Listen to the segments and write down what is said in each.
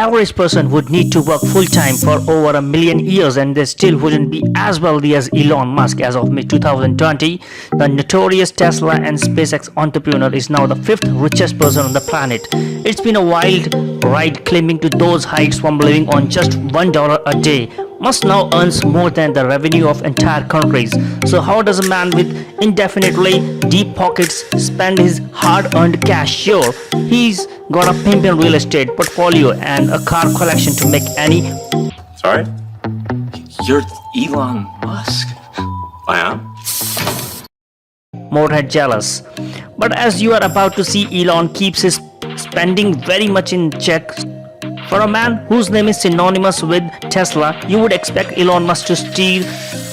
average person would need to work full-time for over a million years and they still wouldn't be as wealthy as Elon Musk. As of mid 2020, the notorious Tesla and SpaceX entrepreneur is now the fifth richest person on the planet. It's been a wild ride climbing to those heights from living on just $1 a day. Musk now earns more than the revenue of entire countries. So how does a man with indefinitely deep pockets spend his hard-earned cash? Sure, he's got a pimpin' real estate portfolio and a car collection to make any. Sorry? You're Elon Musk? I am? Morehead jealous. But as you are about to see, Elon keeps his spending very much in check. For a man whose name is synonymous with Tesla, you would expect Elon Musk to steer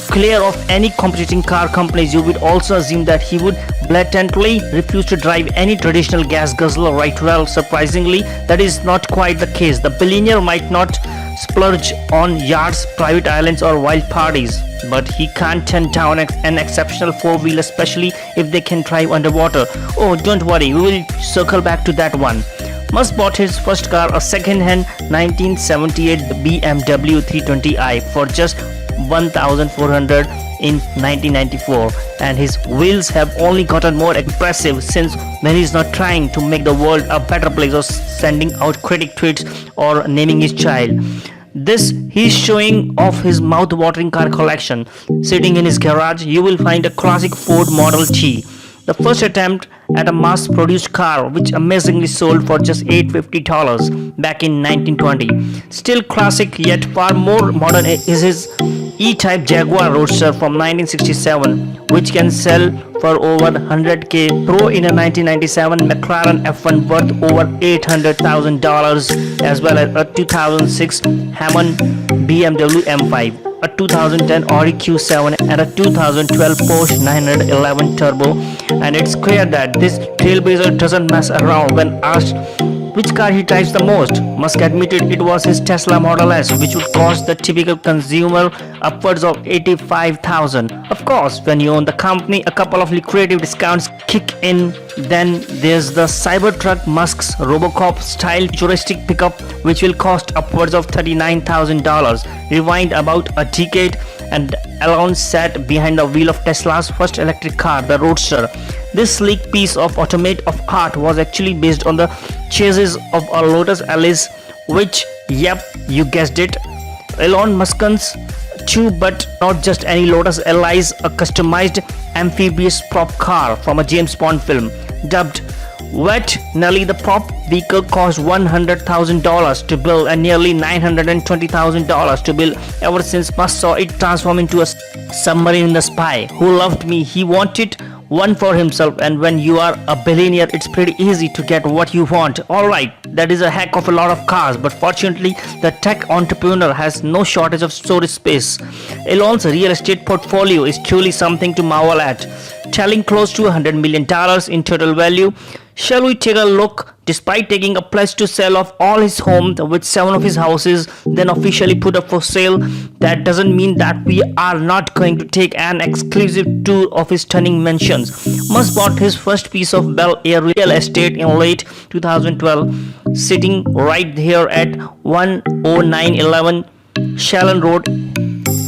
clear of any competing car companies. You would also assume that he would blatantly refuse to drive any traditional gas guzzler, right? Well, surprisingly, that is not quite the case. The billionaire might not splurge on yachts, private islands or wild parties, but he can't turn down an exceptional four-wheeler, especially if they can drive underwater. Oh, don't worry, we will circle back to that one. Musk bought his first car, a second-hand 1978 BMW 320i, for just $1,400 in 1994, and his wheels have only gotten more impressive since when he's not trying to make the world a better place or sending out critic tweets or naming his child. He's showing off his mouth-watering car collection. Sitting in his garage, you will find a classic Ford Model T, the first attempt at a mass-produced car, which amazingly sold for just $850 back in 1920. Still classic, yet far more modern is his E-Type Jaguar Roadster from 1967, which can sell for over $100K. Throw in a 1997 McLaren F1 worth over $800,000, as well as a 2006 Hammond BMW M5, a 2010 Audi Q7 and a 2012 Porsche 911 Turbo. And it's clear that this trailblazer doesn't mess around. When asked which car he drives the most, Musk admitted it was his Tesla Model S, which would cost the typical consumer upwards of $85,000. Of course, when you own the company, a couple of lucrative discounts kick in. Then there's the Cybertruck, Musk's Robocop style futuristic pickup, which will cost upwards of $39,000. Rewind about a decade and Elon sat behind the wheel of Tesla's first electric car, the Roadster. This sleek piece of automate of art was actually based on the chassis of a Lotus Elise, which, yep, you guessed it, Elon Musk's too, but not just any Lotus Elise, a customized amphibious prop car from a James Bond film. Dubbed Wet Nelly, the prop vehicle cost $100,000 to build and nearly $920,000 to build. Ever since Musk saw it transform into a submarine in the sky, who loved me, he wanted one for himself. And when you are a billionaire, it's pretty easy to get what you want. Alright, that is a heck of a lot of cars, but fortunately the tech entrepreneur has no shortage of storage space. Elon's real estate portfolio is truly something to marvel at, telling close to $100 million in total value. Shall we take a look? Despite taking a pledge to sell off all his homes, with 7 of his houses then officially put up for sale, that doesn't mean that we are not going to take an exclusive tour of his stunning mansions. Musk bought his first piece of Bel Air real estate in late 2012, sitting right here at 10911 Shallon Road.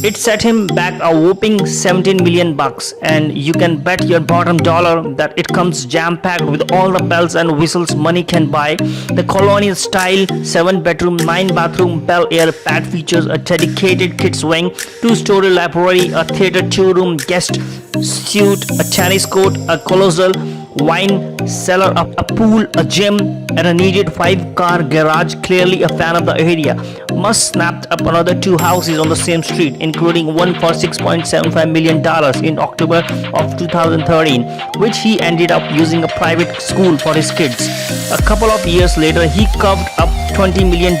It set him back a whopping $17 million, and you can bet your bottom dollar that it comes jam-packed with all the bells and whistles money can buy. The colonial-style 7-bedroom, 9-bathroom Bel Air pad features a dedicated kids wing, 2-story library, a theater, 2-room guest suite, a tennis court, a colossal wine cellar, a pool, a gym, and a needed 5-car garage. Clearly a fan of the area, Musk snapped up another 2 houses on the same street, including one for $6.75 million in October of 2013, which he ended up using a private school for his kids. A couple of years later, he coughed up $20 million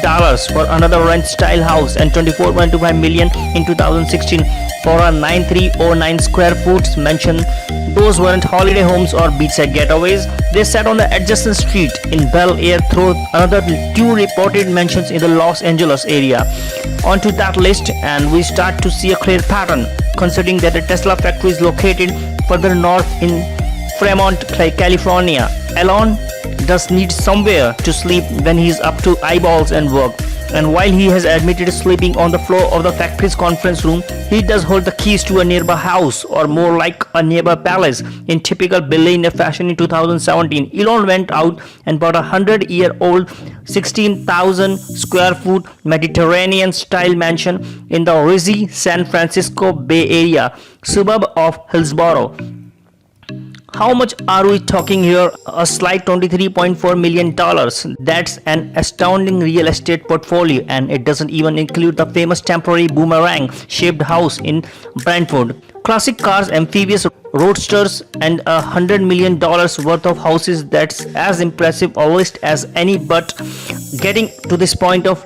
for another rent-style house and $24.25 million in 2016 for a 9309 square foot mansion. Those weren't holiday homes or beachside getaways. They sat on the adjacent street in Bel Air, through another 2 reported mansions in the Los Angeles area onto that list, and we start to see a clear pattern, considering that the Tesla factory is located further north in Fremont, California. Elon does need somewhere to sleep when he's up to eyeballs and work. And while he has admitted sleeping on the floor of the factory's conference room, he does hold the keys to a nearby house, or more like a nearby palace. In typical billionaire fashion in 2017, Elon went out and bought a 100-year-old 16,000 square foot Mediterranean style mansion in the rizzy San Francisco Bay Area suburb of Hillsborough. How much are we talking here? A slight $23.4 million. That's an astounding real estate portfolio, and it doesn't even include the famous temporary boomerang-shaped house in Brentwood. Classic cars, amphibious roadsters, and $100 million worth of houses. That's as impressive a list as any, but getting to this point of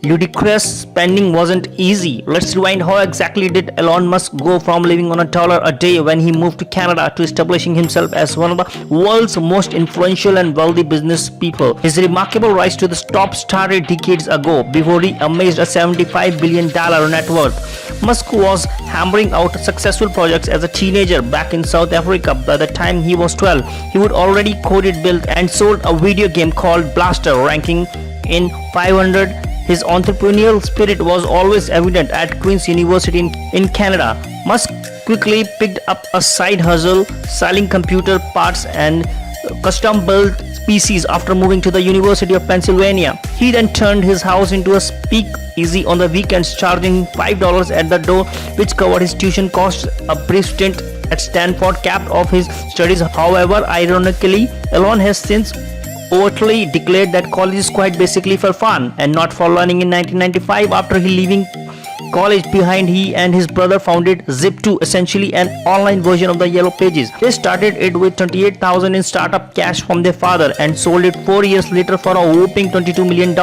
ludicrous spending wasn't easy. Let's rewind. How exactly did Elon Musk go from living on $1 a day when he moved to Canada to establishing himself as one of the world's most influential and wealthy business people? His remarkable rise to the top started decades ago, before he amassed a $75 billion net worth. Musk was hammering out successful projects as a teenager back in South Africa. By the time he was 12, he would already coded, built, and sold a video game called Blaster, ranking in 500. His entrepreneurial spirit was always evident at Queen's University in Canada. Musk quickly picked up a side hustle selling computer parts and custom-built PCs after moving to the University of Pennsylvania. He then turned his house into a speakeasy on the weekends, charging $5 at the door, which covered his tuition costs. A brief stint at Stanford capped off his studies. However, ironically, Elon has since overtly declared that college is quite basically for fun and not for learning. In 1995, after he leaving college behind, he and his brother founded Zip2, essentially an online version of the Yellow Pages. They started it with $28,000 in startup cash from their father and sold it 4 years later for a whopping $22 million.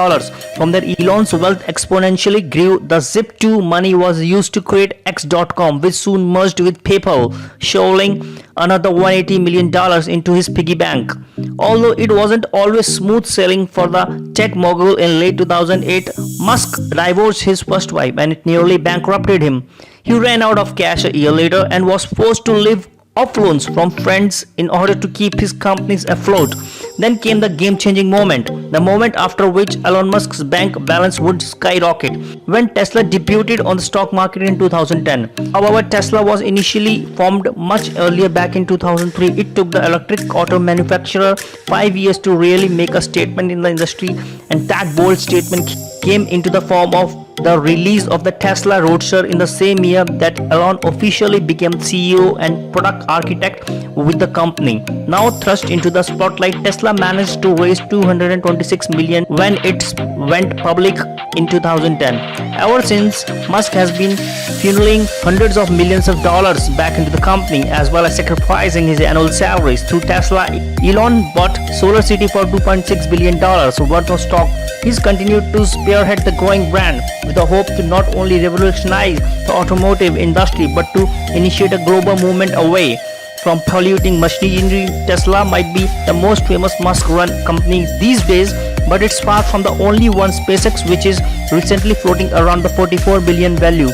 From there, Elon's wealth exponentially grew. The Zip2 money was used to create X.com, which soon merged with PayPal, shoveling another $180 million into his piggy bank. Although it wasn't always smooth sailing for the tech mogul, in late 2008, Musk divorced his first wife and it nearly bankrupted him. He ran out of cash a year later and was forced to live off loans from friends in order to keep his companies afloat. Then came the game-changing moment, the moment after which Elon Musk's bank balance would skyrocket, when Tesla debuted on the stock market in 2010. However, Tesla was initially formed much earlier, back in 2003. It took the electric auto manufacturer 5 years to really make a statement in the industry, and that bold statement came into the form of the release of the Tesla Roadster in the same year that Elon officially became CEO and product architect with the company. Now thrust into the spotlight, Tesla managed to raise $226 million when it went public in 2010. Ever since, Musk has been funneling hundreds of millions of dollars back into the company, as well as sacrificing his annual salaries. Through Tesla, Elon bought Solar City for $2.6 billion worth of stock. He's continued to spearhead the growing brand with the hope to not only revolutionize the automotive industry but to initiate a global movement away from polluting machinery. Tesla might be the most famous Musk-run company these days, but it's far from the only one. SpaceX, which is recently floating around the $44 billion value,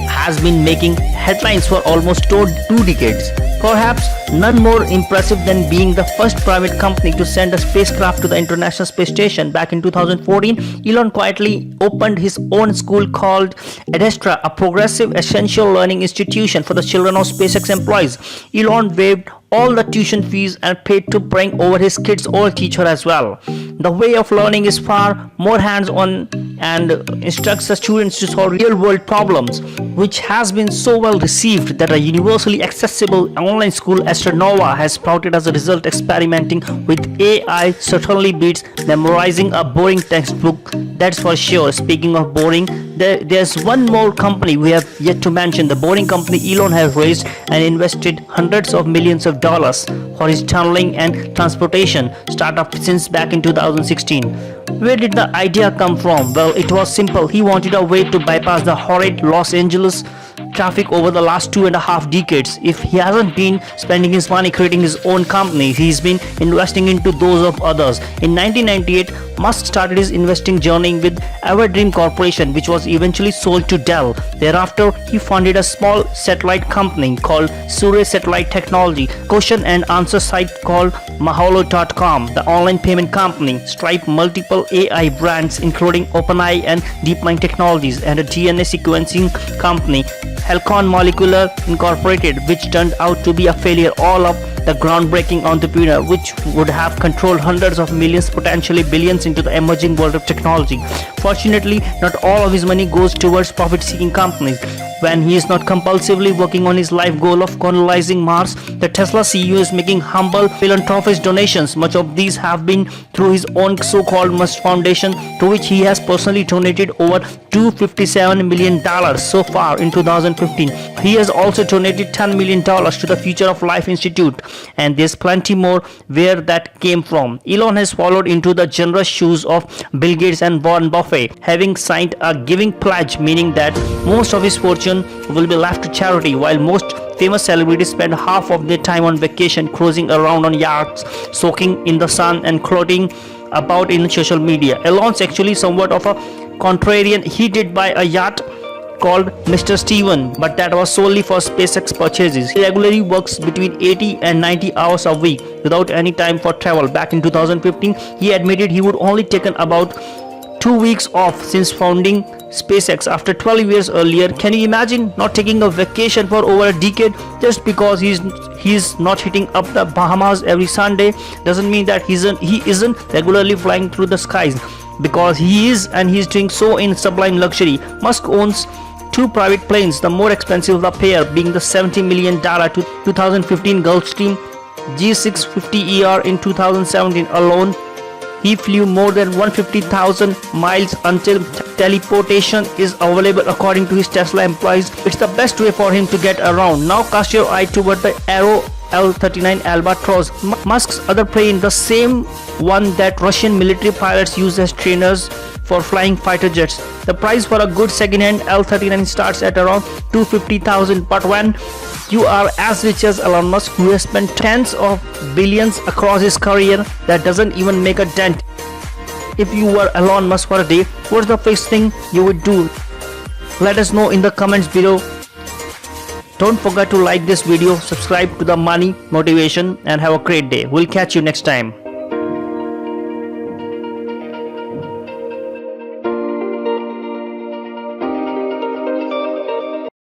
has been making headlines for almost 2 decades. Perhaps none more impressive than being the first private company to send a spacecraft to the International Space Station. Back in 2014, Elon quietly opened his own school called Edestra, a progressive essential learning institution for the children of SpaceX employees. Elon waived all the tuition fees and paid to bring over his kid's old teacher as well. The way of learning is far more hands-on and instructs the students to solve real-world problems, which has been so well received that a universally accessible online school, Astronova, has sprouted as a result. Experimenting with AI certainly beats memorizing a boring textbook, that's for sure. Speaking of boring, there's one more company we have yet to mention, the Boring Company. Elon has raised and invested hundreds of millions of dollars for his tunneling and transportation startup since back in 2016. Where did the idea come from? Well, it was simple. He wanted a way to bypass the horrid Los Angeles traffic over the last 2.5 decades. If he hasn't been spending his money creating his own company, he's been investing into those of others. In 1998, Musk started his investing journey with Everdream Corporation, which was eventually sold to Dell. Thereafter, he founded a small satellite company called Surrey Satellite Technology, question and answer site called Mahalo.com, the online payment company, Stripe, multiple AI brands including OpenAI and DeepMind Technologies, and a DNA sequencing company, Halcon Molecular Incorporated, which turned out to be a failure. All of the groundbreaking entrepreneur, which would have controlled hundreds of millions, potentially billions into the emerging world of technology. Fortunately, not all of his money goes towards profit-seeking companies. When he is not compulsively working on his life goal of colonizing Mars, the Tesla CEO is making humble philanthropic donations. Much of these have been through his own so-called Musk Foundation, to which he has personally donated over $257 million so far in 2015. He has also donated $10 million to the Future of Life Institute, and there's plenty more where that came from. Elon has followed into the generous shoes of Bill Gates and Warren Buffett, having signed a giving pledge, meaning that most of his fortune will be left to charity, while most famous celebrities spend half of their time on vacation, cruising around on yachts, soaking in the sun, and clothing about in social media. Elon's actually somewhat of a contrarian. He did buy a yacht called Mr. Steven, but that was solely for SpaceX purchases. He regularly works between 80 and 90 hours a week without any time for travel. Back in 2015, he admitted he would only taken about 2 weeks off since founding SpaceX after 12 years earlier. Can you imagine not taking a vacation for over a decade just because he's not hitting up the Bahamas every Sunday? Doesn't mean that he isn't regularly flying through the skies, because he is, and he's doing so in sublime luxury. Musk owns 2 private planes, the more expensive of the pair being the $70 million 2015 Gulfstream G650ER. In 2017 alone, he flew more than 150,000 miles until teleportation is available, according to his Tesla employees. It's the best way for him to get around. Now cast your eye toward the Aero L-39 Albatross, Musk's other plane, the same one that Russian military pilots use as trainers for flying fighter jets. The price for a good second-hand L-39 starts at around $250,000. But when you are as rich as Elon Musk, who has spent tens of billions across his career, that doesn't even make a dent. If you were Elon Musk for a day, what's the first thing you would do? Let us know in the comments below. Don't forget to like this video, subscribe to the Money Motivation, and have a great day. We'll catch you next time.